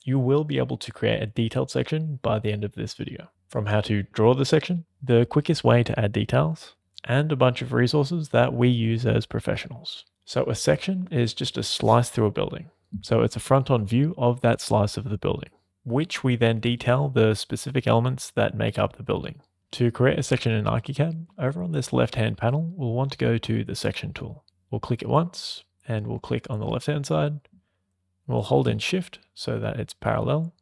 you will be able to create a detailed section by the end of this video. From how to draw the section, the quickest way to add details, and a bunch of resources that we use as professionals. So a section is just a slice through a building. So it's a front-on view of that slice of the building, which we then detail the specific elements that make up the building. To create a section in ArchiCAD, over on this left-hand panel, we'll want to go to the Section tool. We'll click it once, and we'll click on the left-hand side. We'll hold in Shift so that it's parallel.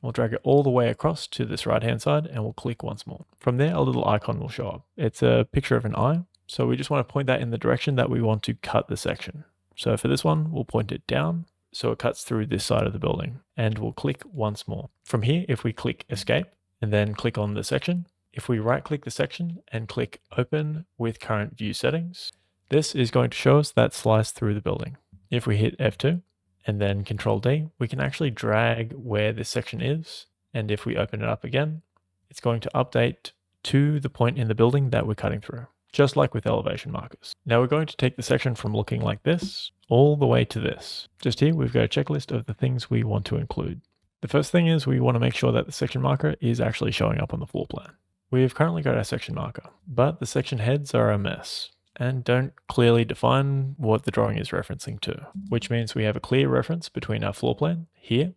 We'll drag it all the way across to this right-hand side, and we'll click once more. From there, a little icon will show up. It's a picture of an eye, so we just want to point that in the direction that we want to cut the section. So for this one, we'll point it down, so it cuts through this side of the building, and we'll click once more. From here, if we click Escape, and then click on the section, if we right-click the section and click Open with Current View Settings, this is going to show us that slice through the building. If we hit F2 and then Control D, we can actually drag where this section is. And if we open it up again, it's going to update to the point in the building that we're cutting through, just like with elevation markers. Now we're going to take the section from looking like this all the way to this. Just here, we've got a checklist of the things we want to include. The first thing is we want to make sure that the section marker is actually showing up on the floor plan. We've currently got our section marker, but the section heads are a mess and don't clearly define what the drawing is referencing to, which means we have a clear reference between our floor plan here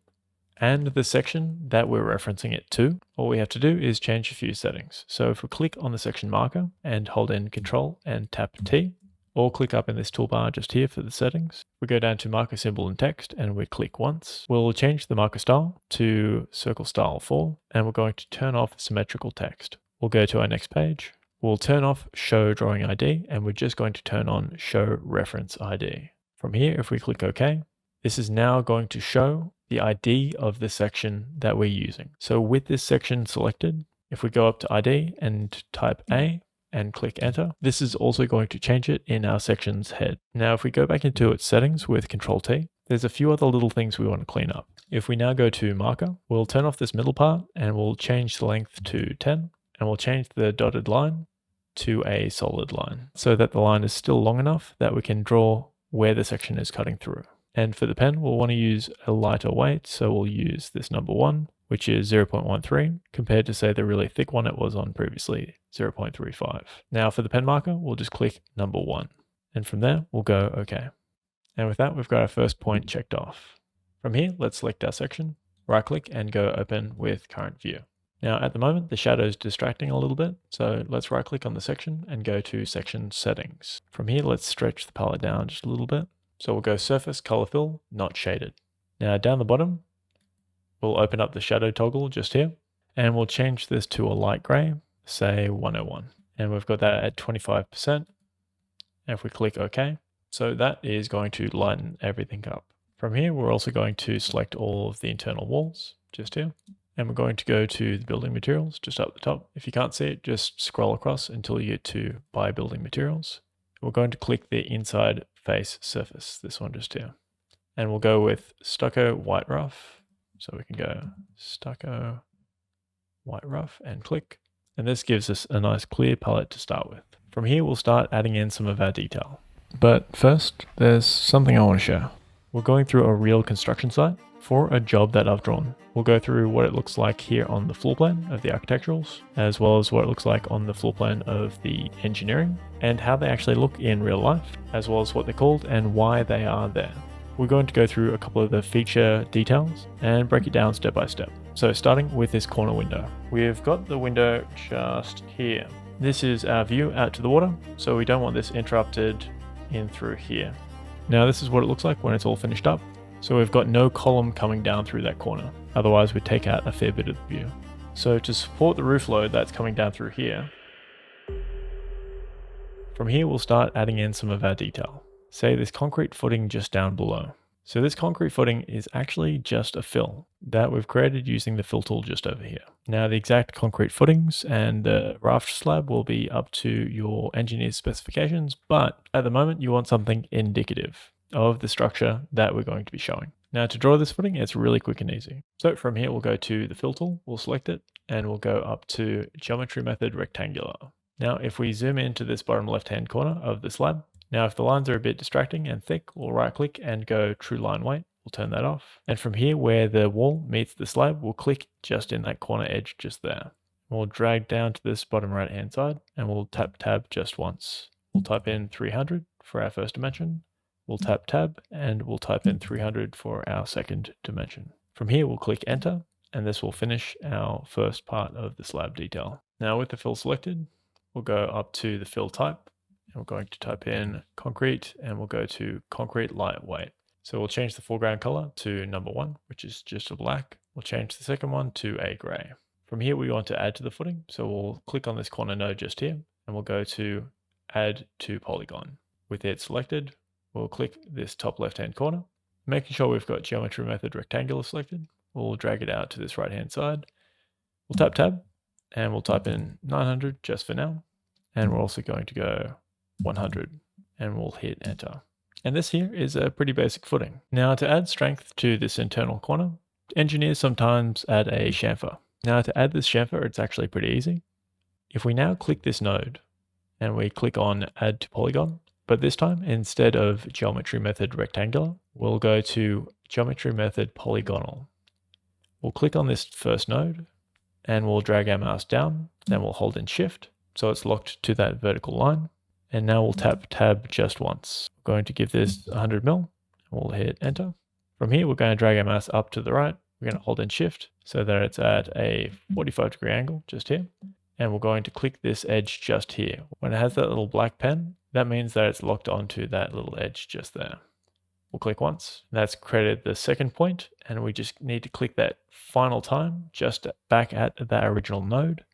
and the section that we're referencing it to. All we have to do is change a few settings. So if we click on the section marker and hold in Control and tap T, or click up in this toolbar just here for the settings, we go down to marker symbol and text and we click once. We'll change the marker style to circle style 4, and we're going to turn off symmetrical text. We'll go to our next page. We'll turn off Show Drawing ID, and we're just going to turn on Show Reference ID. From here, if we click OK, this is now going to show the ID of the section that we're using. So with this section selected, if we go up to ID and type A and click Enter, this is also going to change it in our section's head. Now, if we go back into its settings with Control T, there's a few other little things we want to clean up. If we now go to Marker, we'll turn off this middle part and we'll change the length to 10. And we'll change the dotted line to a solid line so that the line is still long enough that we can draw where the section is cutting through. And for the pen, we'll want to use a lighter weight. So we'll use this number 1, which is 0.13, compared to say the really thick one it was on previously, 0.35. Now for the pen marker, we'll just click number 1. And from there, we'll go OK. And with that, we've got our first point checked off. From here, let's select our section, right click and go Open with Current View. Now at the moment, the shadow is distracting a little bit, so let's right click on the section and go to Section Settings. From here, let's stretch the palette down just a little bit. So we'll go Surface Color Fill, Not Shaded. Now down the bottom, we'll open up the shadow toggle just here, and we'll change this to a light gray, say 101. And we've got that at 25%. And if we click OK, so that is going to lighten everything up. From here, we're also going to select all of the internal walls just here. And we're going to go to the building materials just up the top. If you can't see it, just scroll across until you get to Buy Building Materials. We're going to click the inside face surface, this one just here. And we'll go with Stucco White Rough. So we can go Stucco White Rough and click. And this gives us a nice clear palette to start with. From here, we'll start adding in some of our detail. But first, there's something I want to share. We're going through a real construction site for a job that I've drawn. We'll go through what it looks like here on the floor plan of the architecturals, as well as what it looks like on the floor plan of the engineering, and how they actually look in real life, as well as what they're called and why they are there. We're going to go through a couple of the feature details and break it down step by step. So starting with this corner window. We've got the window just here. This is our view out to the water, so we don't want this interrupted in through here. Now this is what it looks like when it's all finished up. So we've got no column coming down through that corner. Otherwise we'd take out a fair bit of the view. So to support the roof load that's coming down through here, from here we'll start adding in some of our detail. Say this concrete footing just down below. So this concrete footing is actually just a fill that we've created using the fill tool just over here. Now the exact concrete footings and the raft slab will be up to your engineer's specifications, but at the moment you want something indicative of the structure that we're going to be showing. Now to draw this footing, it's really quick and easy. So from here, we'll go to the fill tool, we'll select it, and we'll go up to Geometry Method Rectangular. Now if we zoom into this bottom left-hand corner of the slab, now if the lines are a bit distracting and thick, we'll right click and go True Line Weight. we'll turn that off. And from here, where the wall meets the slab, we'll click just in that corner edge just there. We'll drag down to this bottom right hand side and we'll tap tab just once. We'll type in 300 for our first dimension. We'll tap tab and we'll type in 300 for our second dimension. From here, we'll click enter and this will finish our first part of the slab detail. Now with the fill selected, we'll go up to the fill type and we're going to type in concrete and we'll go to concrete lightweight. So we'll change the foreground color to number 1, which is just a black. We'll change the second one to a gray. From here, we want to add to the footing. So we'll click on this corner node just here and we'll go to add to polygon. With it selected, we'll click this top left-hand corner, making sure we've got geometry method rectangular selected. We'll drag it out to this right-hand side. We'll tap tab and we'll type in 900 just for now. And we're also going to go 100 and we'll hit enter. And this here is a pretty basic footing. Now to add strength to this internal corner, engineers sometimes add a chamfer. Now to add this chamfer, it's actually pretty easy. If we now click this node and we click on add to polygon, but this time instead of geometry method rectangular, we'll go to geometry method polygonal. We'll click on this first node and we'll drag our mouse down, then we'll hold in shift so it's locked to that vertical line. And now we'll tap tab just once. We're going to give this 100 mil. We'll hit enter. From here, we're going to drag our mouse up to the right. We're going to hold in shift so that it's at a 45-degree angle just here. And we're going to click this edge just here. When it has that little black pen, that means that it's locked onto that little edge just there. We'll click once. That's created the second point, and we just need to click that final time just back at that original node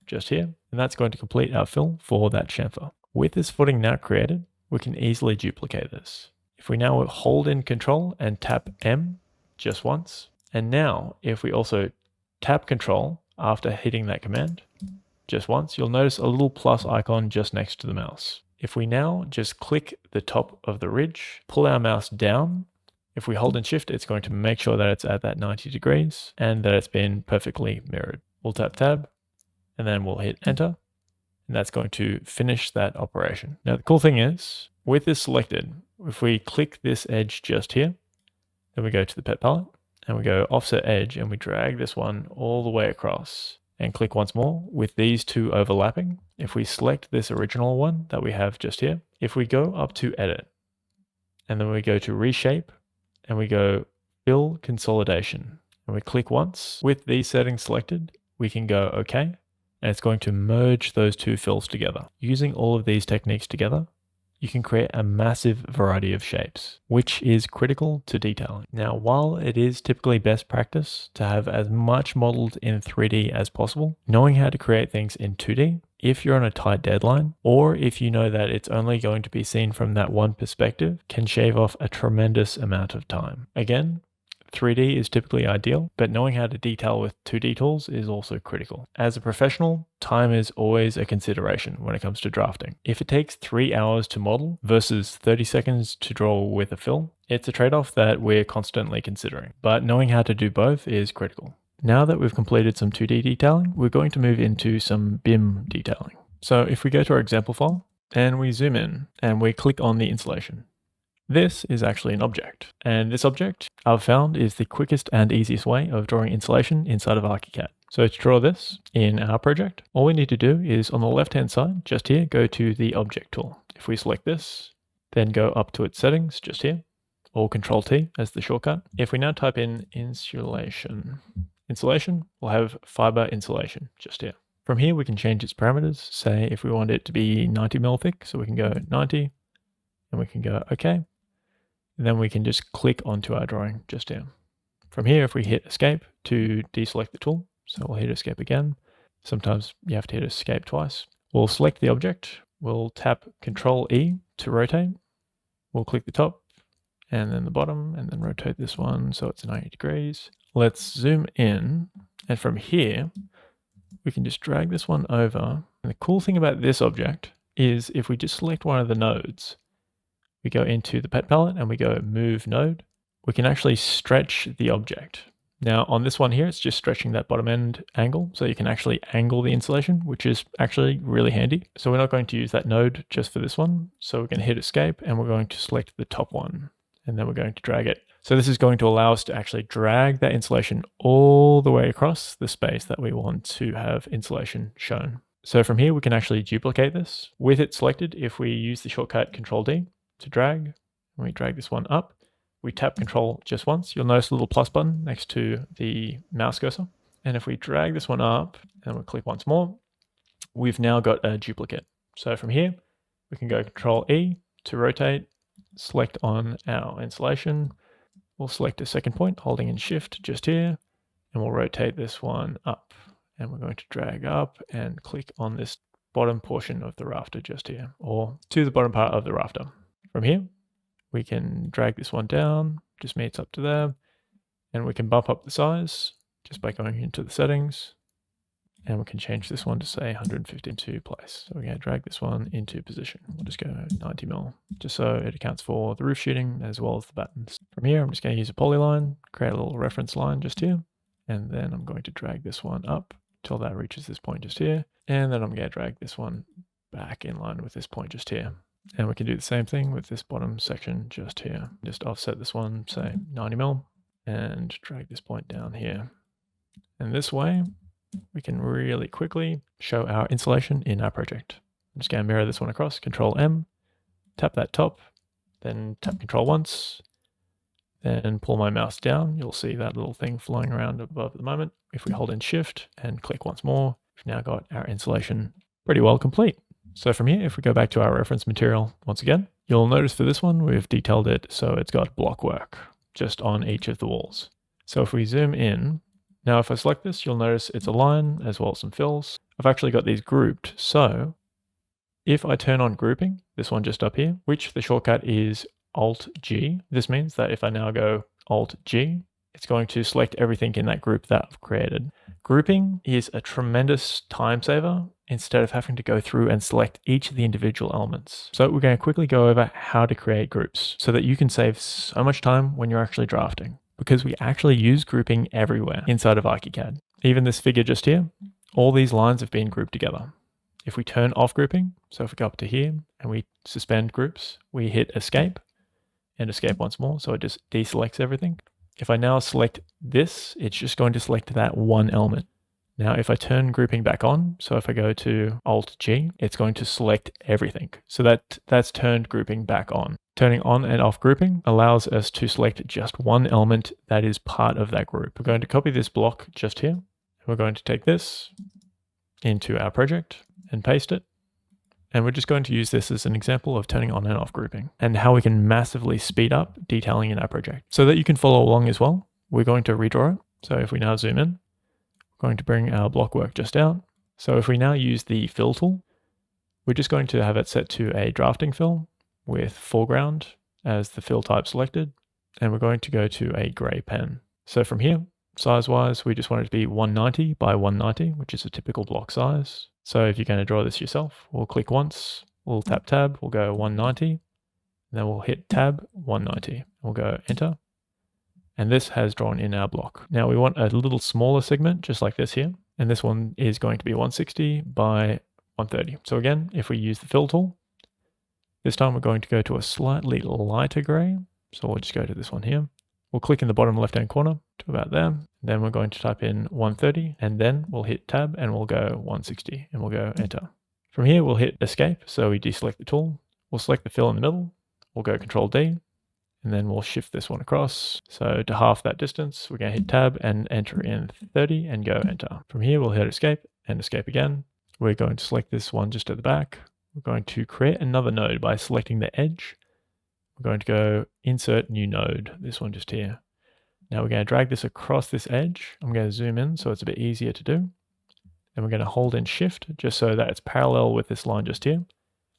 just here. And that's going to complete our fill for that chamfer. With this footing now created, we can easily duplicate this. If we now hold in Control and tap M just once, and now if we also tap Control after hitting that command just once, you'll notice a little plus icon just next to the mouse. If we now just click the top of the ridge, pull our mouse down, if we hold in Shift, it's going to make sure that it's at that 90 degrees and that it's been perfectly mirrored. We'll tap Tab and then we'll hit Enter. And that's going to finish that operation. Now, the cool thing is, with this selected, if we click this edge just here, then we go to the pet palette and we go offset edge and we drag this one all the way across and click once more with these two overlapping. If we select this original one that we have just here, if we go up to edit and then we go to reshape and we go fill consolidation and we click once with these settings selected, we can go OK. And it's going to merge those two fills together. Using all of these techniques together, you can create a massive variety of shapes, which is critical to detailing. Now, while it is typically best practice to have as much modeled in 3D as possible, knowing how to create things in 2D, if you're on a tight deadline, or if you know that it's only going to be seen from that one perspective, can shave off a tremendous amount of time. Again, 3D is typically ideal, but knowing how to detail with 2D tools is also critical. As a professional, time is always a consideration when it comes to drafting. If it takes 3 hours to model versus 30 seconds to draw with a fill, it's a trade-off that we're constantly considering, but knowing how to do both is critical. Now that we've completed some 2D detailing, we're going to move into some BIM detailing. So if we go to our example file and we zoom in and we click on the installation, this is actually an object, and this object I've found is the quickest and easiest way of drawing insulation inside of ArchiCAD. So to draw this in our project, all we need to do is on the left-hand side, just here, go to the object tool. If we select this, then go up to its settings, just here, or Control-T as the shortcut. If we now type in insulation, we'll have fiber insulation, just here. From here, we can change its parameters. Say if we want it to be 90 mil thick, so we can go 90, and we can go OK. And then we can just click onto our drawing just here. From here, if we hit escape to deselect the tool, so we'll hit escape again. Sometimes you have to hit escape twice. We'll select the object. We'll tap Control-E to rotate. We'll click the top and then the bottom and then rotate this one so it's 90 degrees. Let's zoom in. And from here, we can just drag this one over. And the cool thing about this object is if we just select one of the nodes, we go into the pet palette and we go move node, we can actually stretch the object. Now on this one here, it's just stretching that bottom end angle. So you can actually angle the insulation, which is actually really handy. So we're not going to use that node just for this one. So we're going to hit escape and we're going to select the top one. And then we're going to drag it So this is going to allow us to actually drag that insulation all the way across the space that we want to have insulation shown. So from here, we can actually duplicate this with it selected. If we use the shortcut Control D to drag, when we drag this one up, we tap Control just once. You'll notice a little plus button next to the mouse cursor. And if we drag this one up and we click once more, we've now got a duplicate. So from here, we can go Control E to rotate, select on our insulation. We'll select a second point, holding in Shift just here, and we'll rotate this one up. And we're going to drag up and click on this bottom portion of the rafter just here, or to the bottom part of the rafter. From here, we can drag this one down, just meets up to there, and we can bump up the size just by going into the settings, and we can change this one to say 150 into place. So we're going to drag this one into position. We'll just go 90 mil, just so it accounts for the roof sheeting as well as the battens. From here, I'm just going to use a polyline, create a little reference line just here, and then I'm going to drag this one up till that reaches this point just here, and then I'm going to drag this one back in line with this point just here. And we can do the same thing with this bottom section just here. Just offset this one, say 90 mil, and drag this point down here. And this way, we can really quickly show our insulation in our project. I'm just going to mirror this one across, Control M, tap that top, then tap Control once, then pull my mouse down. You'll see that little thing flying around above at the moment. If we hold in Shift and click once more, we've now got our insulation pretty well complete. So from here, if we go back to our reference material once again, you'll notice for this one, we've detailed it so it's got block work just on each of the walls. So if we zoom in, now if I select this, you'll notice it's a line as well as some fills. I've actually got these grouped. So if I turn on grouping, this one just up here, which the shortcut is Alt G, this means that if I now go Alt G, it's going to select everything in that group that I've created. Grouping is a tremendous time saver instead of having to go through and select each of the individual elements. So we're going to quickly go over how to create groups so that you can save so much time when you're actually drafting, because we actually use grouping everywhere inside of Archicad. Even this figure just here, all these lines have been grouped together. If we turn off grouping, so if we go up to here and we suspend groups, we hit escape and escape once more. So it just deselects everything. If I now select this, it's just going to select that one element. Now, if I turn grouping back on, so if I go to Alt G, it's going to select everything. So that's turned grouping back on. Turning on and off grouping allows us to select just one element that is part of that group. We're going to copy this block just here. We're going to take this into our project and paste it. And we're just going to use this as an example of turning on and off grouping and how we can massively speed up detailing in our project. So that you can follow along as well, we're going to redraw it. So if we now zoom in, we're going to bring our block work just out. So if we now use the fill tool, we're just going to have it set to a drafting fill with foreground as the fill type selected. And we're going to go to a gray pen. So from here, size-wise, we just want it to be 190 by 190, which is a typical block size. So if you're going to draw this yourself, we'll click once, we'll tap tab, we'll go 190, and then we'll hit tab 190. We'll go enter. And this has drawn in our block. Now we want a little smaller segment, just like this here. And this one is going to be 160 by 130. So again, if we use the fill tool, this time we're going to go to a slightly lighter gray. So we'll just go to this one here. We'll click in the bottom left-hand corner to about there. Then we're going to type in 130 and then we'll hit tab and we'll go 160 and we'll go enter. From here, we'll hit escape. So we deselect the tool. We'll select the fill in the middle. We'll go Control D and then we'll shift this one across. So to half that distance, we're going to hit tab and enter in 30 and go enter. From here, we'll hit escape and escape again. We're going to select this one just at the back. We're going to create another node by selecting the edge. We're going to go insert new node, this one just here. Now we're going to drag this across this edge. I'm going to zoom in so it's a bit easier to do. And we're going to hold in Shift just so that it's parallel with this line just here. And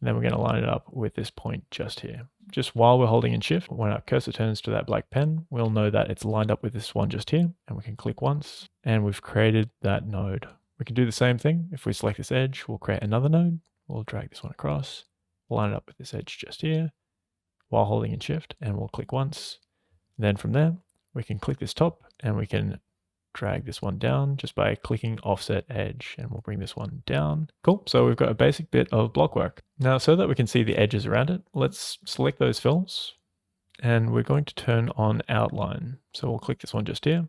then we're going to line it up with this point just here. Just while we're holding in Shift, when our cursor turns to that black pen, we'll know that it's lined up with this one just here. And we can click once and we've created that node. We can do the same thing. If we select this edge, we'll create another node. We'll drag this one across, we'll line it up with this edge just here while holding in Shift, and we'll click once. Then from there, we can click this top and we can drag this one down just by clicking offset edge, and we'll bring this one down. Cool. So we've got a basic bit of block work. Now, so that we can see the edges around it, let's select those fills and we're going to turn on outline. So we'll click this one just here,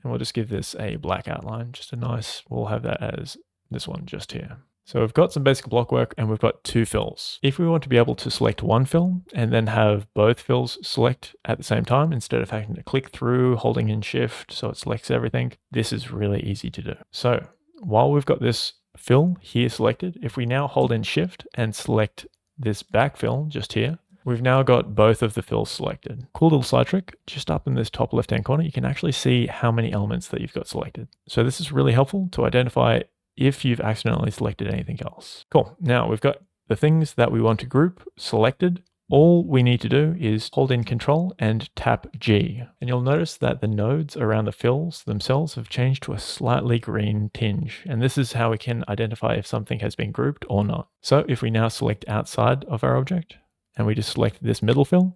and we'll just give this a black outline, just a nice, we'll have that as this one just here. So we've got some basic block work and we've got two fills. If we want to be able to select one fill and then have both fills select at the same time, instead of having to click through, holding in shift so it selects everything, this is really easy to do. So while we've got this fill here selected, if we now hold in shift and select this backfill just here, we've now got both of the fills selected. Cool little side trick, just up in this top left-hand corner, you can actually see how many elements that you've got selected. So this is really helpful to identify if you've accidentally selected anything else. Cool, now we've got the things that we want to group selected. All we need to do is hold in Control and tap G. And you'll notice that the nodes around the fills themselves have changed to a slightly green tinge. And this is how we can identify if something has been grouped or not. So if we now select outside of our object and we just select this middle fill,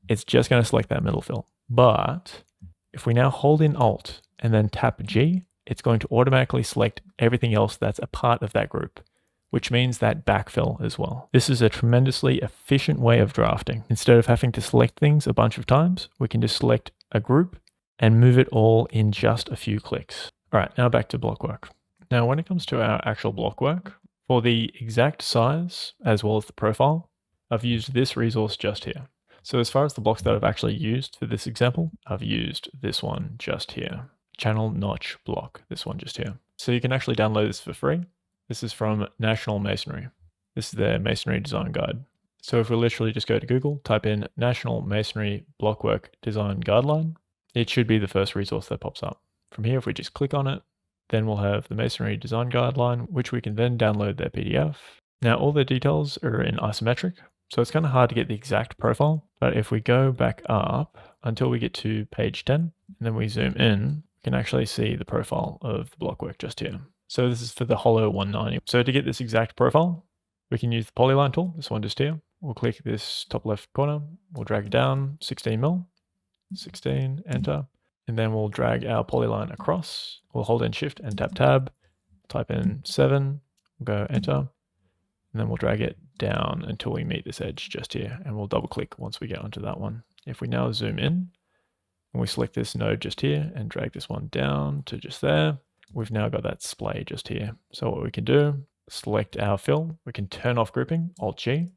it's just going to select that middle fill. But if we now hold in Alt and then tap G, it's going to automatically select everything else that's a part of that group, which means that backfill as well. This is a tremendously efficient way of drafting. Instead of having to select things a bunch of times, we can just select a group and move it all in just a few clicks. All right, now back to block work. Now, when it comes to our actual block work, for the exact size as well as the profile, I've used this resource just here. So as far as the blocks that I've actually used for this example, I've used this one just here. Channel notch block, this one just here. So you can actually download this for free. This is from National Masonry. This is their masonry design guide. So if we literally just go to Google, type in National Masonry Blockwork Design Guideline, it should be the first resource that pops up. From here, if we just click on it, then we'll have the Masonry Design Guideline, which we can then download their PDF. Now all the details are in isometric, so it's kind of hard to get the exact profile, but if we go back up until we get to page 10, and then we zoom in, we can actually see the profile of the blockwork just here. So this is for the Holo 190. So to get this exact profile, we can use the polyline tool, this one just here. We'll click this top left corner, we'll drag it down 16 mil, 16, enter, and then we'll drag our polyline across. We'll hold in shift and tap tab, type in 7, we'll go enter, and then we'll drag it down until we meet this edge just here, and we'll double click once we get onto that one. If we now zoom in, and we select this node just here and drag this one down to just there, we've now got that splay just here. So what we can do, select our fill, we can turn off grouping, Alt-G.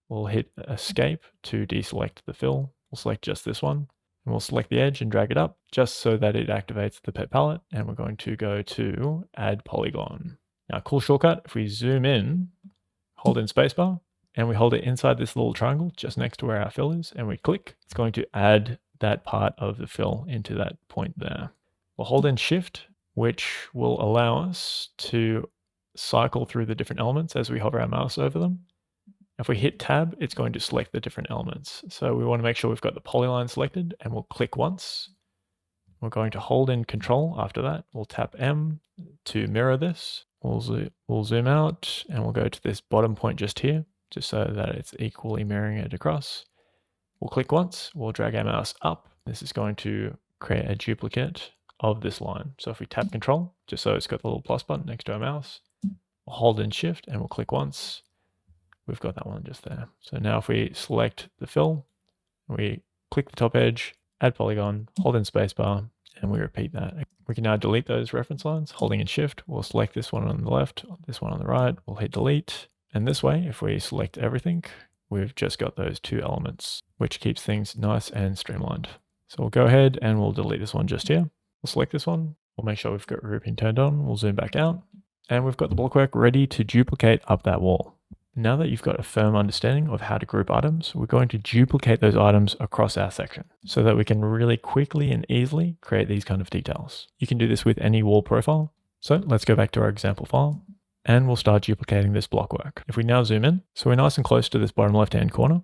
We'll hit escape to deselect the fill. We'll select just this one, and we'll select the edge and drag it up just so that it activates the pet palette. And we're going to go to add polygon. Now, cool shortcut, if we zoom in, hold in spacebar, and we hold it inside this little triangle just next to where our fill is, and we click, it's going to add that part of the fill into that point there. We'll hold in shift, which will allow us to cycle through the different elements as we hover our mouse over them. If we hit tab, it's going to select the different elements. So we want to make sure we've got the polyline selected, and we'll click once. We're going to hold in Control after that. We'll tap M to mirror this. We'll zoom out, and we'll go to this bottom point just here, just so that it's equally mirroring it across. We'll click once, we'll drag our mouse up. This is going to create a duplicate of this line. So if we tap Control, just so it's got the little plus button next to our mouse, we'll hold in Shift and we'll click once. We've got that one just there. So now if we select the fill, we click the top edge, add polygon, hold in spacebar, and we repeat that. We can now delete those reference lines. Holding in Shift, we'll select this one on the left, this one on the right, we'll hit delete. And this way, if we select everything, we've just got those two elements, which keeps things nice and streamlined. So we'll go ahead and we'll delete this one just here. We'll select this one. We'll make sure we've got grouping turned on. We'll zoom back out, and we've got the blockwork ready to duplicate up that wall. Now that you've got a firm understanding of how to group items, we're going to duplicate those items across our section so that we can really quickly and easily create these kind of details. You can do this with any wall profile. So let's go back to our example file, and we'll start duplicating this blockwork. If we now zoom in, so we're nice and close to this bottom left-hand corner,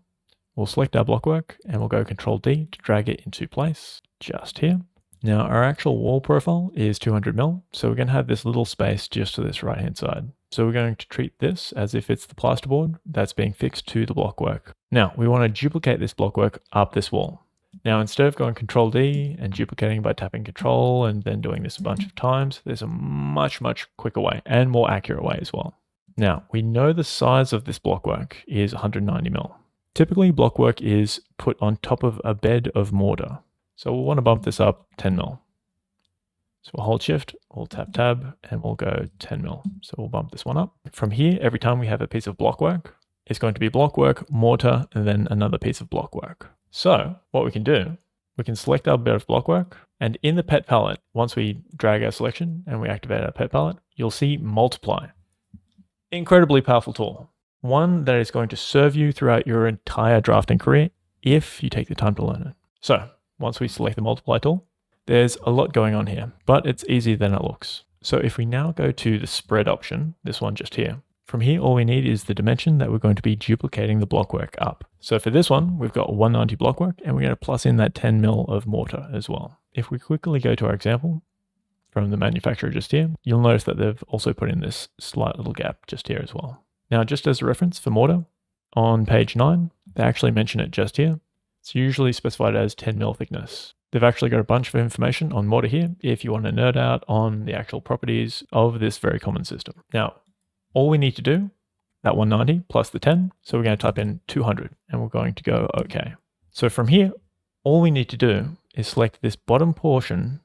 we'll select our blockwork and we'll go Control D to drag it into place just here. Now our actual wall profile is 200 mil, so we're going to have this little space just to this right-hand side. So we're going to treat this as if it's the plasterboard that's being fixed to the blockwork. Now we want to duplicate this blockwork up this wall. Now instead of going Control D and duplicating by tapping Control and then doing this a bunch of times, there's a much quicker way and more accurate way as well. Now we know the size of this blockwork is 190 mil. Typically, block work is put on top of a bed of mortar. So we'll want to bump this up 10 mil. So we'll hold shift, we'll tap tab, and we'll go 10 mil. So we'll bump this one up. From here, every time we have a piece of block work, it's going to be block work, mortar, and then another piece of block work. So what we can do, we can select our bed of block work, and in the pet palette, once we drag our selection and we activate our pet palette, you'll see multiply. Incredibly powerful tool. One that is going to serve you throughout your entire drafting career if you take the time to learn it. So once we select the multiply tool, there's a lot going on here, but it's easier than it looks. So if we now go to the spread option, this one just here, from here, all we need is the dimension that we're going to be duplicating the block work up. So for this one, we've got 190 block work, and we're going to plus in that 10 mil of mortar as well. If we quickly go to our example from the manufacturer just here, you'll notice that they've also put in this slight little gap just here as well. Now, just as a reference for mortar, on page 9, they actually mention it just here. It's usually specified as 10 mil thickness. They've actually got a bunch of information on mortar here if you want to nerd out on the actual properties of this very common system. Now, all we need to do, that 190 plus the 10, so we're going to type in 200 and we're going to go OK. So from here, all we need to do is select this bottom portion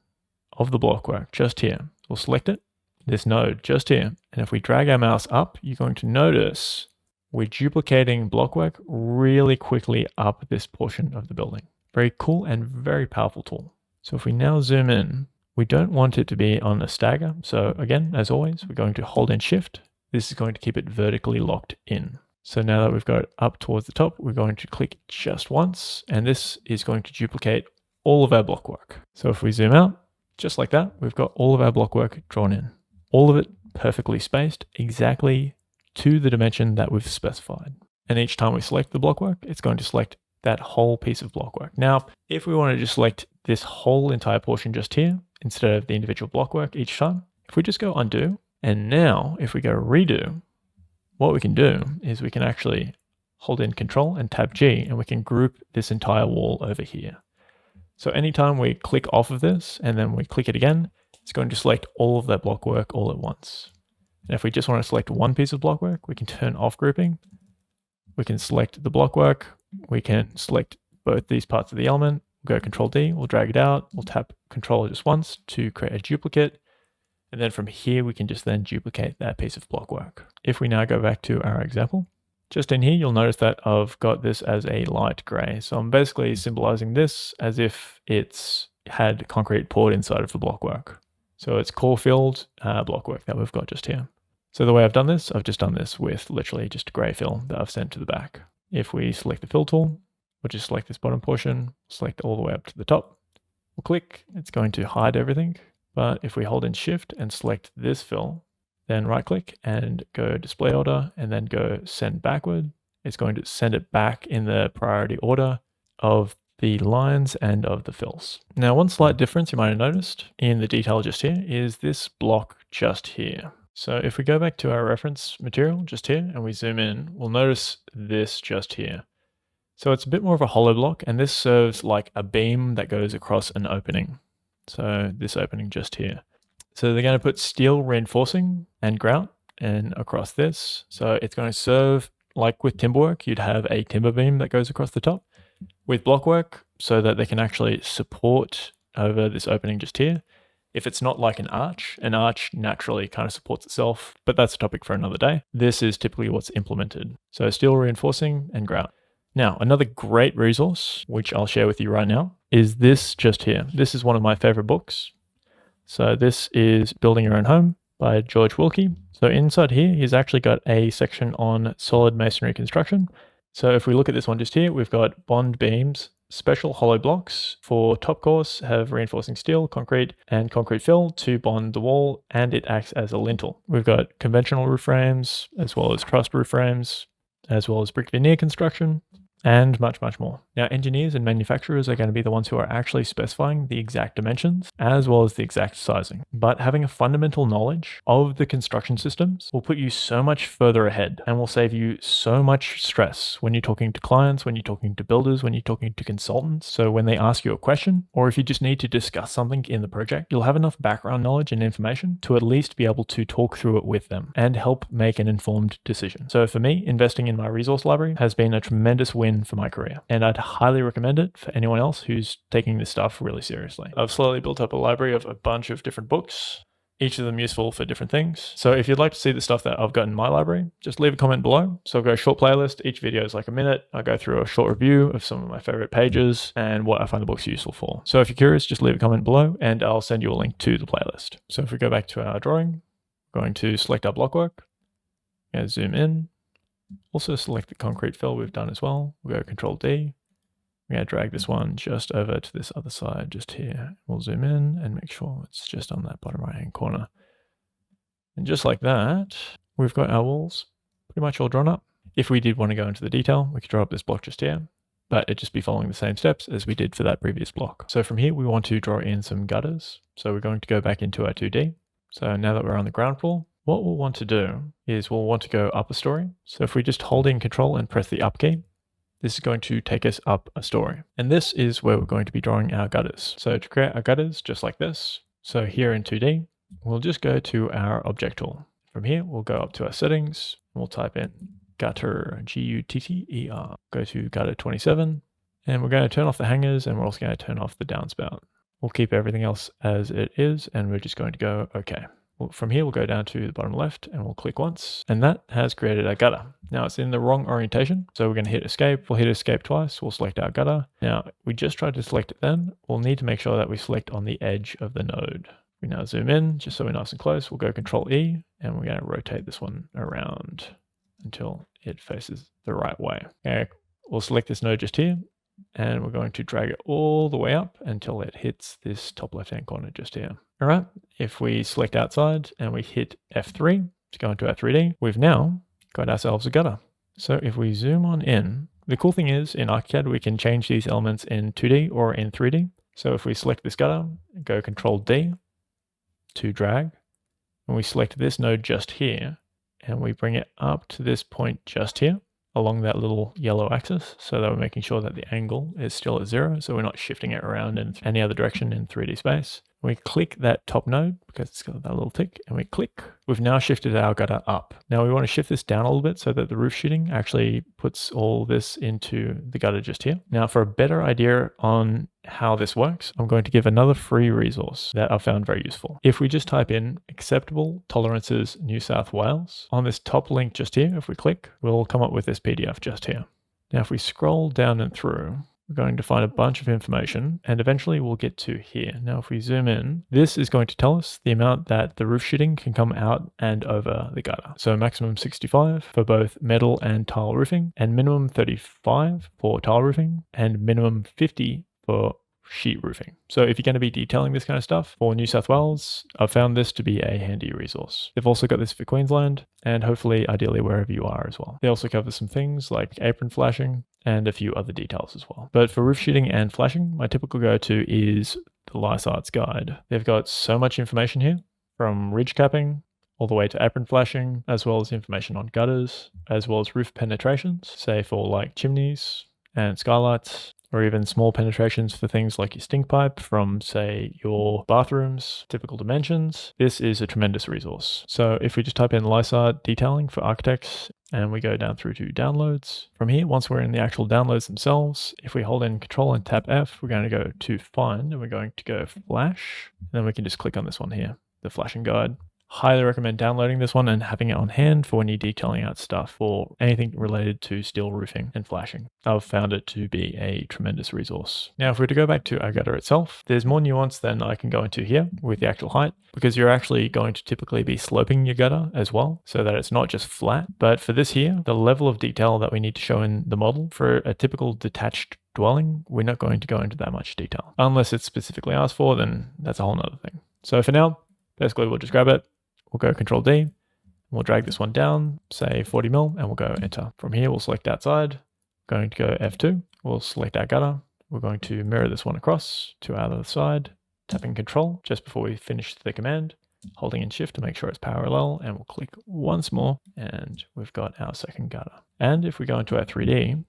of the block work just here. We'll select it, this node just here. And if we drag our mouse up, you're going to notice we're duplicating block work really quickly up this portion of the building. Very cool and very powerful tool. So if we now zoom in, we don't want it to be on a stagger. So again, as always, we're going to hold in shift. This is going to keep it vertically locked in. So now that we've got it up towards the top, we're going to click just once, and this is going to duplicate all of our block work. So if we zoom out, just like that, we've got all of our block work drawn in. All of it perfectly spaced, exactly to the dimension that we've specified. And each time we select the block work, it's going to select that whole piece of block work. Now, if we want to just select this whole entire portion just here, instead of the individual block work each time, if we just go undo, and now if we go redo, what we can do is we can actually hold in Control and Tab G, and we can group this entire wall over here. So anytime we click off of this and then we click it again, it's going to select all of that block work all at once. And if we just want to select one piece of block work, we can turn off grouping. We can select the block work. We can select both these parts of the element. We'll go Control D, we'll drag it out. We'll tap Control just once to create a duplicate. And then from here, we can just then duplicate that piece of block work. If we now go back to our example, just in here, you'll notice that I've got this as a light gray. So I'm basically symbolizing this as if it's had concrete poured inside of the block work. So it's core filled block work that we've got just here. So the way I've done this, I've just done this with literally just a gray fill that I've sent to the back. If we select the fill tool, we'll just select this bottom portion, select all the way up to the top. We'll click, it's going to hide everything. But if we hold in shift and select this fill, then right click and go display order and then go send backward, it's going to send it back in the priority order of the lines and of the fills. Now, one slight difference you might have noticed in the detail just here is this block just here. So if we go back to our reference material just here and we zoom in, we'll notice this just here. So it's a bit more of a hollow block, and this serves like a beam that goes across an opening. So this opening just here. So they're going to put steel reinforcing and grout and across this. So it's going to serve like with timber work, you'd have a timber beam that goes across the top with block work so that they can actually support over this opening just here. If it's not like an arch naturally kind of supports itself, but that's a topic for another day. This is typically what's implemented. So steel reinforcing and grout. Now, another great resource, which I'll share with you right now, is this just here. This is one of my favorite books. So this is Building Your Own Home by George Wilkie. So inside here, he's actually got a section on solid masonry construction. So if we look at this one just here, we've got bond beams, special hollow blocks for top course have reinforcing steel, concrete, and concrete fill to bond the wall, and it acts as a lintel. We've got conventional roof frames, as well as trussed roof frames, as well as brick veneer construction, and much, much more. Now, engineers and manufacturers are going to be the ones who are actually specifying the exact dimensions as well as the exact sizing. But having a fundamental knowledge of the construction systems will put you so much further ahead and will save you so much stress when you're talking to clients, when you're talking to builders, when you're talking to consultants. So when they ask you a question, or if you just need to discuss something in the project, you'll have enough background knowledge and information to at least be able to talk through it with them and help make an informed decision. So for me, investing in my resource library has been a tremendous win for my career, and I'd highly recommend it for anyone else who's taking this stuff really seriously. I've slowly built up a library of a bunch of different books, each of them useful for different things. So if you'd like to see the stuff that I've got in my library, just leave a comment below. So I've got a short playlist. Each video is like a minute. I go through a short review of some of my favorite pages and what I find the books useful for. So if you're curious, just leave a comment below and I'll send you a link to the playlist. So if we go back to our drawing, we're going to select our blockwork, and zoom in. Also select the concrete fill we've done as well. We'll go Control D. We're going to drag this one just over to this other side, just here. We'll zoom in and make sure it's just on that bottom right-hand corner. And just like that, we've got our walls pretty much all drawn up. If we did want to go into the detail, we could draw up this block just here, but it'd just be following the same steps as we did for that previous block. So from here, we want to draw in some gutters. So we're going to go back into our 2D. So now that we're on the ground floor, what we'll want to do is we'll want to go up a story. So if we just hold in Control and press the up key, this is going to take us up a story. And this is where we're going to be drawing our gutters. So to create our gutters, just like this. So here in 2D, we'll just go to our object tool. From here, we'll go up to our settings. We'll type in gutter, G-U-T-T-E-R. Go to gutter 27. And we're going to turn off the hangers and we're also going to turn off the downspout. We'll keep everything else as it is and we're just going to go OK. Well, from here, we'll go down to the bottom left and we'll click once, and that has created our gutter. Now it's in the wrong orientation, so we're going to hit escape. We'll hit escape twice. We'll select our gutter. Now we just tried to select it then. We'll need to make sure that we select on the edge of the node. We now zoom in just so we're nice and close. We'll go Control E and we're going to rotate this one around until it faces the right way. Okay, we'll select this node just here. And we're going to drag it all the way up until it hits this top left-hand corner just here. All right, if we select outside and we hit F3 to go into our 3D, we've now got ourselves a gutter. So if we zoom on in, the cool thing is in ArchiCAD, we can change these elements in 2D or in 3D. So if we select this gutter, go Control D to drag, and we select this node just here, and we bring it up to this point just here, along that little yellow axis, so that we're making sure that the angle is still at 0, so we're not shifting it around in any other direction in 3D space. We click that top node because it's got that little tick, and we click. We've now shifted our gutter up. Now we want to shift this down a little bit so that the roof sheeting actually puts all this into the gutter just here. Now for a better idea on how this works, I'm going to give another free resource that I found very useful. If we just type in acceptable tolerances New South Wales, on this top link just here, if we click, we'll come up with this PDF just here. Now if we scroll down and through, we're going to find a bunch of information and eventually we'll get to here. Now, if we zoom in, this is going to tell us the amount that the roof sheeting can come out and over the gutter. So maximum 65 for both metal and tile roofing, and minimum 35 for tile roofing, and minimum 50 for sheet roofing. So if you're going to be detailing this kind of stuff for New South Wales, I've found this to be a handy resource. They've also got this for Queensland and hopefully ideally wherever you are as well. They also cover some things like apron flashing and a few other details as well. But for roof sheeting and flashing, my typical go-to is the Lysart's Guide. They've got so much information here, from ridge capping all the way to apron flashing, as well as information on gutters, as well as roof penetrations, say for like chimneys and skylights, or even small penetrations for things like your stink pipe from, say, your bathrooms, typical dimensions. This is a tremendous resource. So if we just type in Lysart detailing for architects and we go down through to downloads, from here, once we're in the actual downloads themselves, if we hold in Control and tap F, we're going to go to find and we're going to go flash. And then we can just click on this one here, the flashing guide. Highly recommend downloading this one and having it on hand for when you're detailing out stuff or anything related to steel roofing and flashing. I've found it to be a tremendous resource. Now, if we were to go back to our gutter itself, there's more nuance than I can go into here with the actual height, because you're actually going to typically be sloping your gutter as well, so that it's not just flat. But for this here, the level of detail that we need to show in the model for a typical detached dwelling, we're not going to go into that much detail. Unless it's specifically asked for, then that's a whole nother thing. So for now, basically we'll just grab it. We'll go Control D, we'll drag this one down, say 40 mil, and we'll go enter. From here, we'll select outside, Going to go F2. We'll select our gutter. We're going to mirror this one across to our other side, tapping Control just before we finish the command, holding in Shift to make sure it's parallel, and we'll click once more, and we've got our second gutter. And if we go into our 3D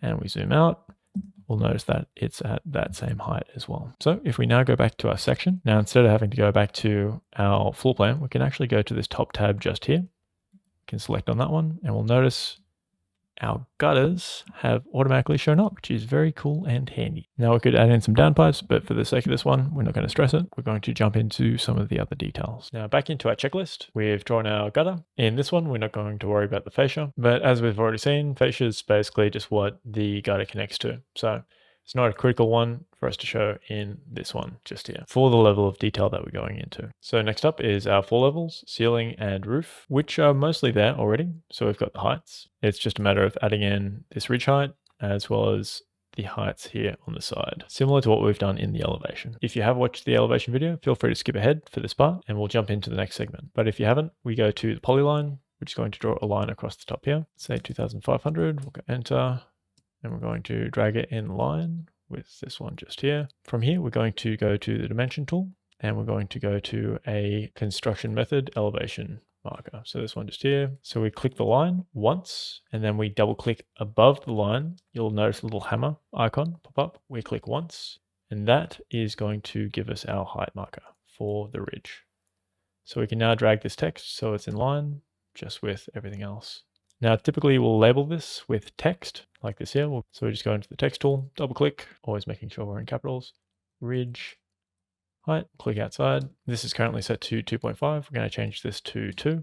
and we zoom out, we'll notice that it's at that same height as well. So if we now go back to our section, now instead of having to go back to our floor plan, we can actually go to this top tab just here. We can select on that one, and we'll notice our gutters have automatically shown up, which is very cool and handy. Now we could add in some downpipes, but for the sake of this one, we're not going to stress it. We're going to jump into some of the other details. Now back into our checklist, we've drawn our gutter. In this one, we're not going to worry about the fascia, but as we've already seen, fascia is basically just what the gutter connects to. So it's not a critical one for us to show in this one just here for the level of detail that we're going into. So next up is our floor levels, ceiling and roof, which are mostly there already. So we've got the heights. It's just a matter of adding in this ridge height as well as the heights here on the side, similar to what we've done in the elevation. If you have watched the elevation video, feel free to skip ahead for this part and we'll jump into the next segment. But if you haven't, we go to the polyline, which is going to draw a line across the top here. Say 2500, we'll go enter. And we're going to drag it in line with this one just here. From here, we're going to go to the dimension tool and we're going to go to a construction method elevation marker. So this one just here. So we click the line once and then we double click above the line. You'll notice a little hammer icon pop up. We click once and that is going to give us our height marker for the ridge. So we can now drag this text so it's in line just with everything else. Now, typically we'll label this with text like this here. So we just go into the text tool, double click, always making sure we're in capitals, ridge, height, click outside. This is currently set to 2.5. We're going to change this to 2.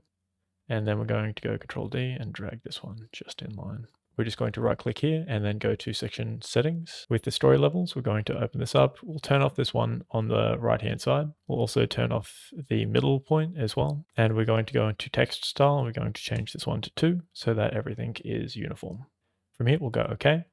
And then we're going to go Control D and drag this one just in line. We're just going to right click here and then go to section settings. With the story levels, we're going to open this up. We'll turn off this one on the right hand side. We'll also turn off the middle point as well. And we're going to go into text style and we're going to change this one to 2 so that everything is uniform. From here, we'll go OK. I'm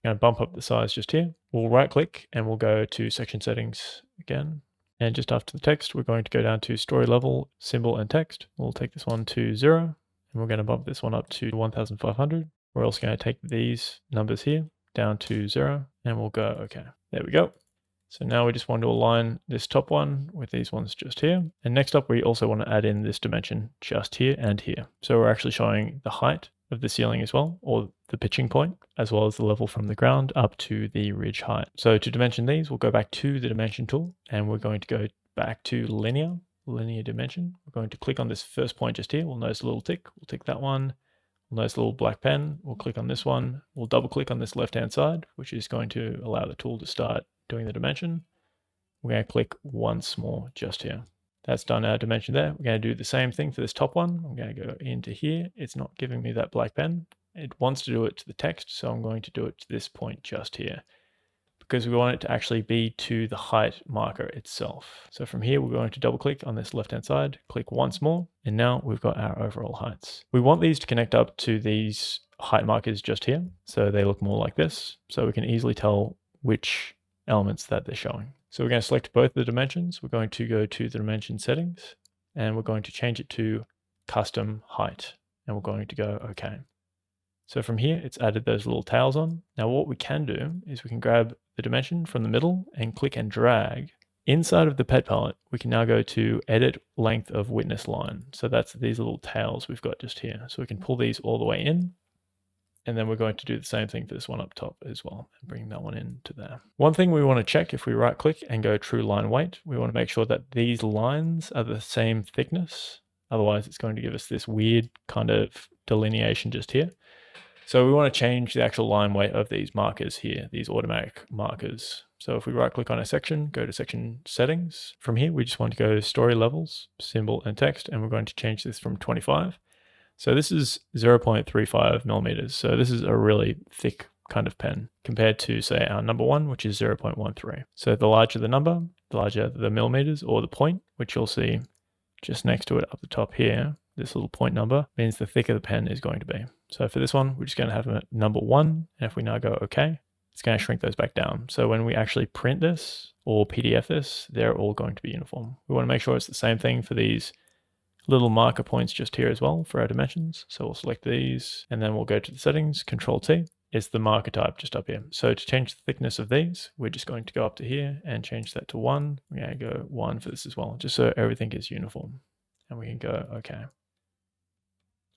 going to bump up the size just here. We'll right click and we'll go to section settings again. And just after the text, we're going to go down to story level, symbol and text. We'll take this one to 0 and we're going to bump this one up to 1500. We're also going to take these numbers here down to 0 and we'll go OK. There we go. So now we just want to align this top one with these ones just here. And next up, we also want to add in this dimension just here and here. So we're actually showing the height of the ceiling as well, or the pitching point, as well as the level from the ground up to the ridge height. So to dimension these, we'll go back to the dimension tool and we're going to go back to linear dimension. We're going to click on this first point just here. We'll notice a little tick. We'll tick that one. We'll notice a little black pen. We'll click on this one. We'll double click on this left-hand side, which is going to allow the tool to start doing the dimension. We're going to click once more just here. That's done our dimension there. We're going to do the same thing for this top one. I'm going to go into here. It's not giving me that black pen. It wants to do it to the text, so I'm going to do it to this point just here, because we want it to actually be to the height marker itself. So from here, we're going to double click on this left-hand side, click once more, and now we've got our overall heights. We want these to connect up to these height markers just here, so they look more like this, so we can easily tell which elements that they're showing. So we're going to select both the dimensions. We're going to go to the dimension settings, and we're going to change it to custom height, and we're going to go OK. So from here, it's added those little tails on. Now what we can do is we can grab the dimension from the middle and click and drag. Inside of the pet palette, we can now go to edit length of witness line. So that's these little tails we've got just here. So we can pull these all the way in. And then we're going to do the same thing for this one up top as well, and bring that one into there. One thing we want to check if we right click and go true line weight, we want to make sure that these lines are the same thickness. Otherwise it's going to give us this weird kind of delineation just here. So we want to change the actual line weight of these markers here, these automatic markers. So if we right click on a section, go to section settings. From here, we just want to go story levels, symbol and text, and we're going to change this from 25. So this is 0.35 millimeters. So this is a really thick kind of pen compared to, say, our number one, which is 0.13. So the larger the number, the larger the millimeters or the point, which you'll see just next to it up the top here. This little point number means the thicker the pen is going to be. So for this one, we're just going to have a number 1. And if we now go OK, it's going to shrink those back down. So when we actually print this or PDF this, they're all going to be uniform. We want to make sure it's the same thing for these little marker points just here as well for our dimensions. So we'll select these and then we'll go to the settings, Control T. It's the marker type just up here. So to change the thickness of these, we're just going to go up to here and change that to 1. We're going to go 1 for this as well, just so everything is uniform. And we can go OK.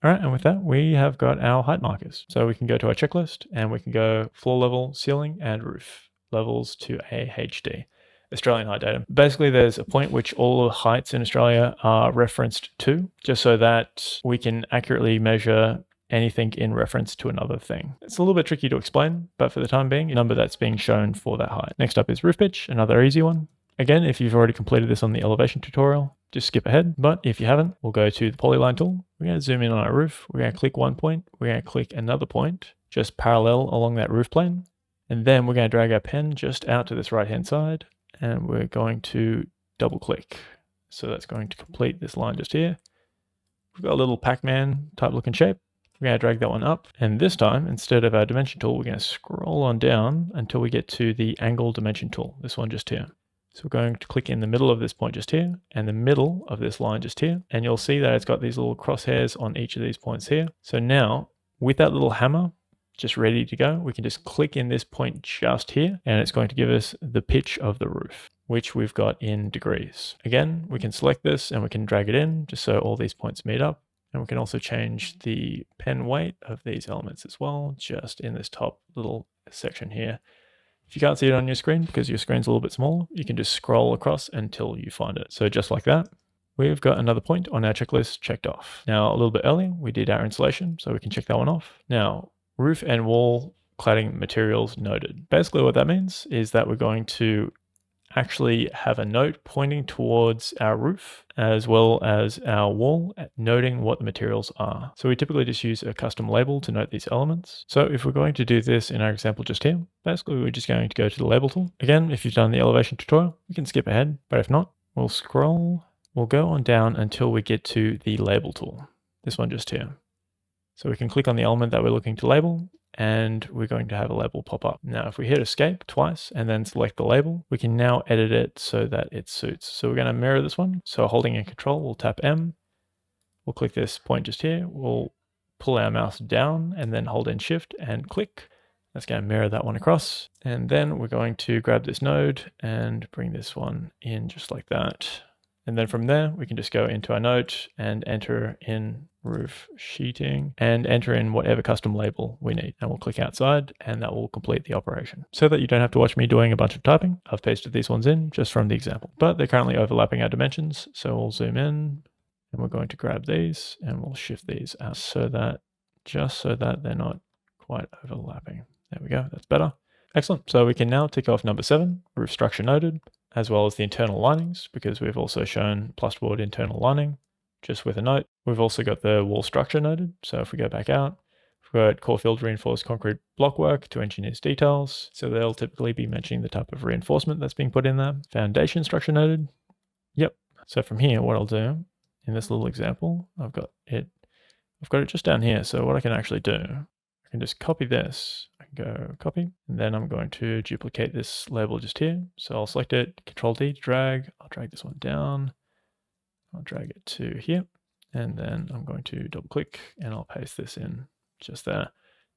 All right, and with that, we have got our height markers. So we can go to our checklist and we can go floor level, ceiling, and roof levels to AHD, Australian height data. Basically, there's a point which all the heights in Australia are referenced to, just so that we can accurately measure anything in reference to another thing. It's a little bit tricky to explain, but for the time being, a number that's being shown for that height. Next up is roof pitch, another easy one. Again, if you've already completed this on the elevation tutorial, just skip ahead. But if you haven't, we'll go to the polyline tool. We're going to zoom in on our roof. We're going to click one point. We're going to click another point, just parallel along that roof plane. And then we're going to drag our pen just out to this right-hand side. And we're going to double click. So that's going to complete this line just here. We've got a little Pac-Man type looking shape. We're going to drag that one up. And this time, instead of our dimension tool, we're going to scroll on down until we get to the angle dimension tool. This one just here. So we're going to click in the middle of this point just here and the middle of this line just here. And you'll see that it's got these little crosshairs on each of these points here. So now with that little hammer just ready to go, we can just click in this point just here and it's going to give us the pitch of the roof, which we've got in degrees. Again, we can select this and we can drag it in just so all these points meet up. And we can also change the pen weight of these elements as well, just in this top little section here. If you can't see it on your screen because your screen's a little bit smaller, you can just scroll across until you find it. So just like that, we've got another point on our checklist checked off. Now, a little bit earlier, we did our insulation, so we can check that one off. Now, roof and wall cladding materials noted. Basically what that means is that we're going to actually have a note pointing towards our roof as well as our wall, noting what the materials are. So we typically just use a custom label to note these elements. So if we're going to do this in our example just here, basically we're just going to go to the label tool. Again, if you've done the elevation tutorial, you can skip ahead, but if not, we'll scroll, we'll go on down until we get to the label tool. This one just here. So we can click on the element that we're looking to label and we're going to have a label pop up. Now, if we hit escape twice and then select the label, we can now edit it so that it suits. So we're going to mirror this one. So holding in control, we'll tap M. We'll click this point just here. We'll pull our mouse down and then hold in shift and click. That's going to mirror that one across. And then we're going to grab this node and bring this one in just like that. And then from there, we can just go into our note and enter in roof sheeting and enter in whatever custom label we need. And we'll click outside and that will complete the operation. So that you don't have to watch me doing a bunch of typing, I've pasted these ones in just from the example. But they're currently overlapping our dimensions. So we'll zoom in and we're going to grab these and we'll shift these out just so that they're not quite overlapping. There we go, that's better. Excellent. So we can now tick off number 7, roof structure noted, as well as the internal linings, because we've also shown plasterboard internal lining, just with a note. We've also got the wall structure noted. So if we go back out, we've got core filled reinforced concrete blockwork to engineers details. So they'll typically be mentioning the type of reinforcement that's being put in there. Foundation structure noted. Yep. So from here, what I'll do in this little example, I've got it just down here. So what I can actually do, I can just copy this. I can go copy, and then I'm going to duplicate this label just here. So I'll select it, Control D to drag. I'll drag this one down. I'll drag it to here, and then I'm going to double click and I'll paste this in just there.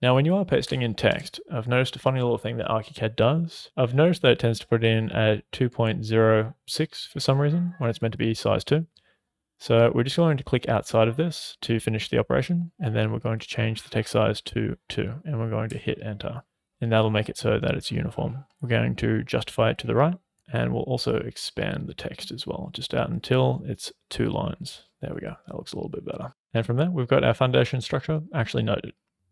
Now, when you are pasting in text, I've noticed a funny little thing that ArchiCAD does. I've noticed that it tends to put in at 2.06 for some reason when it's meant to be size 2. So we're just going to click outside of this to finish the operation, and then we're going to change the text size to 2, and we're going to hit enter. And that'll make it so that it's uniform. We're going to justify it to the right, and we'll also expand the text as well, just out until it's 2 lines. There we go, that looks a little bit better. And from there, we've got our foundation structure actually noted.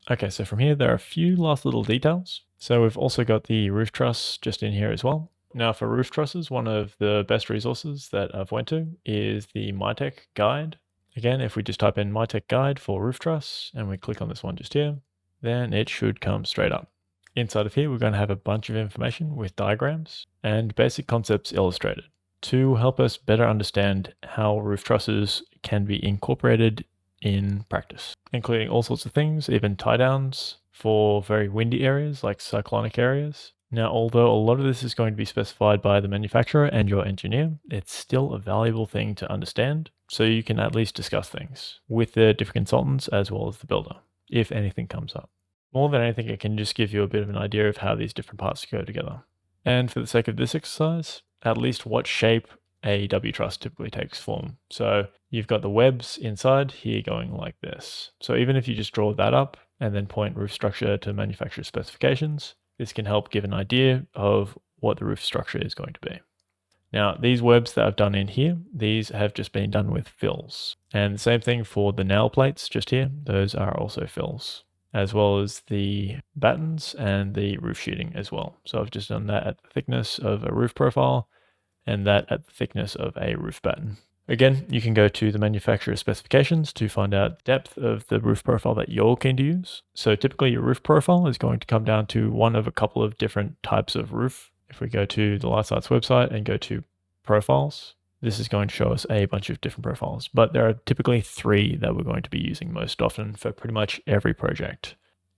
Okay, so from here, there are a few last little details. So we've also got the roof truss just in here as well. Now for roof trusses, one of the best resources that I've went to is the Mitech guide. Again, if we just type in Mitech guide for roof truss and we click on this one just here, then it should come straight up. Inside of here, we're going to have a bunch of information with diagrams and basic concepts illustrated to help us better understand how roof trusses can be incorporated in practice, including all sorts of things, even tie downs for very windy areas like cyclonic areas. Now, although a lot of this is going to be specified by the manufacturer and your engineer, it's still a valuable thing to understand, so you can at least discuss things with the different consultants as well as the builder, if anything comes up. More than anything, it can just give you a bit of an idea of how these different parts go together. And for the sake of this exercise, at least what shape a W truss typically takes form. So you've got the webs inside here going like this. So even if you just draw that up and then point roof structure to manufacturer specifications, this can help give an idea of what the roof structure is going to be. Now, these webs that I've done in here, these have just been done with fills. And the same thing for the nail plates just here, those are also fills, as well as the battens and the roof sheeting as well. So I've just done that at the thickness of a roof profile and that at the thickness of a roof batten. Again, you can go to the manufacturer specifications to find out the depth of the roof profile that you're keen to use. So typically your roof profile is going to come down to one of a couple of different types of roof. If we go to the LightScience website and go to profiles, this is going to show us a bunch of different profiles, but there are typically 3 that we're going to be using most often for pretty much every project,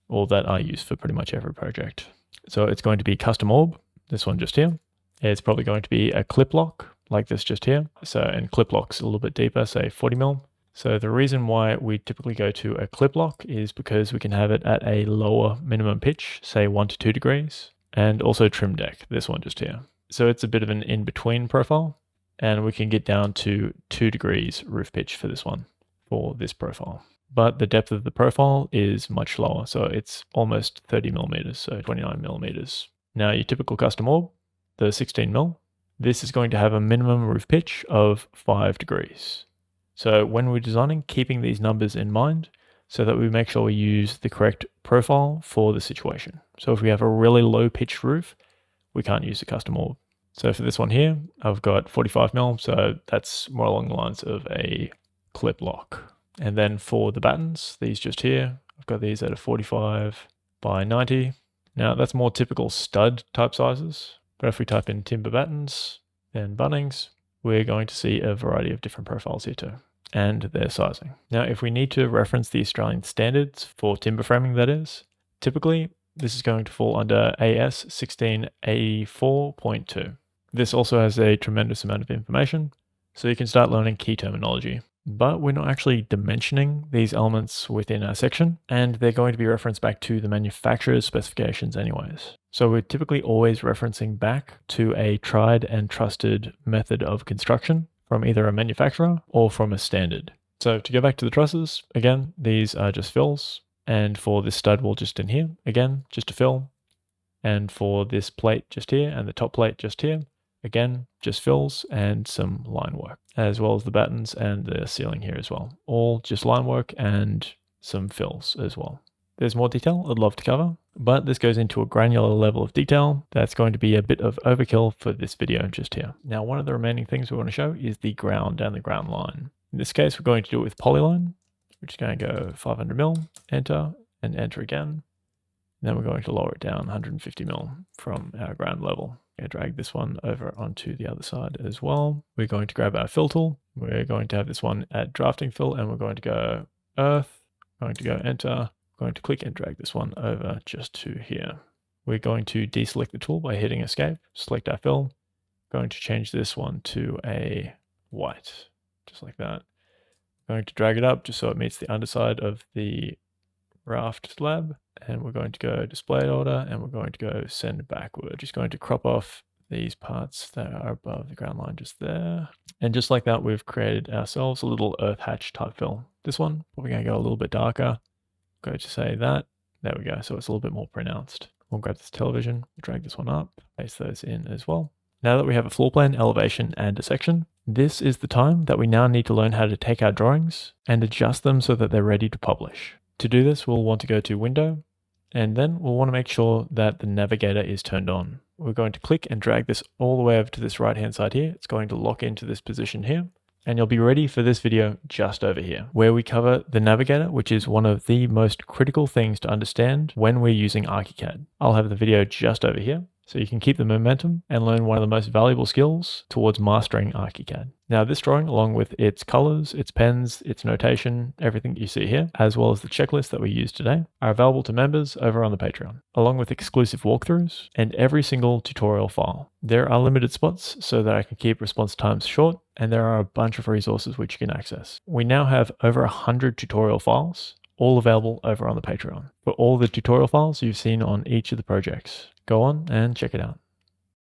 or that I use for pretty much every project. So it's going to be custom orb, this one just here. It's probably going to be a clip lock like this just here. So, and clip lock's a little bit deeper, say 40 mil. So the reason why we typically go to a clip lock is because we can have it at a lower minimum pitch, say 1 to 2 degrees, and also trim deck, this one just here. So it's a bit of an in-between profile, and we can get down to 2 degrees roof pitch for this one, for this profile. But the depth of the profile is much lower, so it's almost 30 millimeters, so 29 millimeters. Now your typical custom orb, the 16 mil, this is going to have a minimum roof pitch of 5 degrees. So when we're designing, keeping these numbers in mind so that we make sure we use the correct profile for the situation. So if we have a really low pitched roof, we can't use a custom orb. So for this one here, I've got 45 mil, so that's more along the lines of a clip lock. And then for the battens, these just here, I've got these at a 45 by 90. Now that's more typical stud type sizes, but if we type in timber battens, then Bunnings, we're going to see a variety of different profiles here too, and their sizing. Now, if we need to reference the Australian standards for timber framing, that is, typically this is going to fall under AS 1684.2. This also has a tremendous amount of information, so you can start learning key terminology. But we're not actually dimensioning these elements within our section, and they're going to be referenced back to the manufacturer's specifications anyways. So we're typically always referencing back to a tried and trusted method of construction from either a manufacturer or from a standard. So to go back to the trusses, again, these are just fills. And for this stud wall just in here, again, just a fill. And for this plate just here and the top plate just here, again, just fills and some line work, as well as the battens and the ceiling here as well. All just line work and some fills as well. There's more detail I'd love to cover, but this goes into a granular level of detail that's going to be a bit of overkill for this video just here. Now, one of the remaining things we want to show is the ground and the ground line. In this case, we're going to do it with polyline, which is going to go 500 mil, enter, and enter again. And then we're going to lower it down 150 mil from our ground level. I'm going to drag this one over onto the other side as well. We're going to grab our fill tool. We're going to have this one at drafting fill, and we're going to go earth, going to go enter, going to click and drag this one over just to here. We're going to deselect the tool by hitting escape, select our fill, going to change this one to a white, just like that. Going to drag it up just so it meets the underside of the raft slab, and we're going to go display order, and we're going to go send backward. Just going to crop off these parts that are above the ground line just there. And just like that, we've created ourselves a little earth hatch type fill. This one, we're going to go a little bit darker. Go to say that. There we go. So it's a little bit more pronounced. We'll grab this television, drag this one up, paste those in as well. Now that we have a floor plan, elevation, and a section, this is the time that we now need to learn how to take our drawings and adjust them so that they're ready to publish. To do this, we'll want to go to Window, and then we'll want to make sure that the navigator is turned on. We're going to click and drag this all the way over to this right-hand side here. It's going to lock into this position here, and you'll be ready for this video just over here, where we cover the navigator, which is one of the most critical things to understand when we're using ArchiCAD. I'll have the video just over here, so you can keep the momentum and learn one of the most valuable skills towards mastering ArchiCAD. Now this drawing, along with its colors, its pens, its notation, everything you see here, as well as the checklist that we use today, are available to members over on the Patreon, along with exclusive walkthroughs and every single tutorial file. There are limited spots so that I can keep response times short, and there are a bunch of resources which you can access. We now have over 100 tutorial files all available over on the Patreon for all the tutorial files you've seen on each of the projects. Go on and check it out.